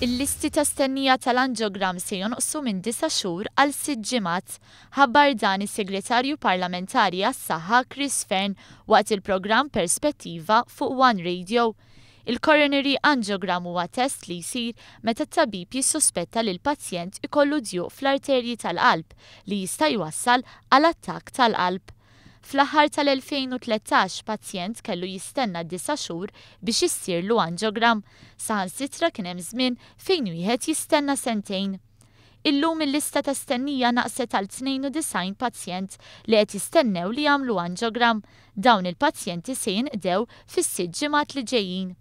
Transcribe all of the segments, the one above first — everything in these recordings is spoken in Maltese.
Il-listi ta' stennija tal-angiogram se jonqsu minn 9 xhur għal 6 ġimgħat. Ħabbar dan is-Segretarju Parlamentari għas-Saħħa Chris Fern waqt il-programm Perspettiva fuq One Radio. Il-coronary angiogram huwa test li jsir meta t-tabib jissospetta li l-pazjent ikollu djuq fl-arterji tal-qalb li jista' jwassal għal attakk tal-qalb. Fl-aħħar tal-2013 pazjent kellu jistenna 9 xhur biex issirlu angiogram, saħansitra kien hemm żmien fejn wieħed jistenna sentejn. Illum il-lista ta' stennija naqset għal 92 pazjent li qed jistennew li jagħmlu angiogram. Dawn il-pazjenti se jinqdew fis-6 ġimgħat li ġejjin.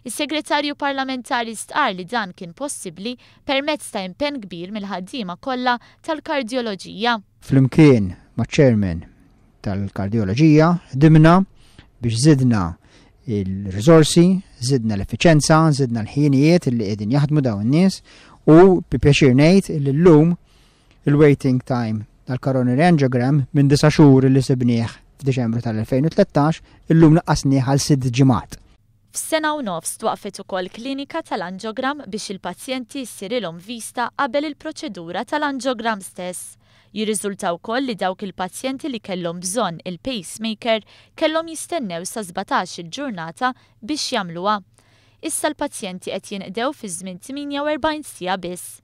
Is-Segretarju Parlamentari stqar li dan kien possibbli permezz ta' impenn kbir mill-ħaddiema kollha tal-kardjoloġija. Flimkien maċ-chairman tal-kardjoloġija ħdimna biex żidna il-riżorsi, żidna l-effiċenza, żidna l-ħinijiet li qegħdin jaħdmu dawn in-nies u bi pjaċir ngħid li llum il-waiting time tal-coronary angiogram minn 9 xhur li sibnieh f'Diċembru tal-2013 illum naqqasnieh għal 6 ġimgħat. F'sena u nofs twaqfet ukoll klinika tal-angiogram biex il-pazjenti jsirilhom vista qabel il-proċedura tal-angiogram stess. Jirriżultaw wkoll li dawk il-pazjenti li kellhom bżonn il-pacemaker kellhom jistennew sa 17 il-ġurnata biex jagħmluha. Issa l-pazjenti qed jinqdew fi żmien 48 siegħa biss.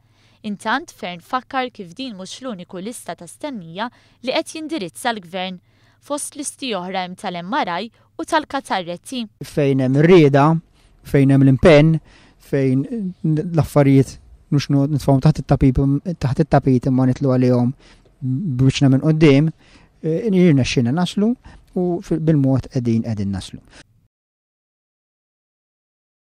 Intant Fern fakkar kif din mhux l-uniku lista ta' stennija li qed jindirizza l-Gvern fost listi oħra hemm tal-MRI u tal-katarretti. Fejn hemm ir-rieda, fejn hemm l-impenn, fejn l-affarijiet mhux nitfahom taħt it-tapit imma nitlu għalihom biex minn qudiem, irnexxina naslu u bil-mod qegħdin naslu.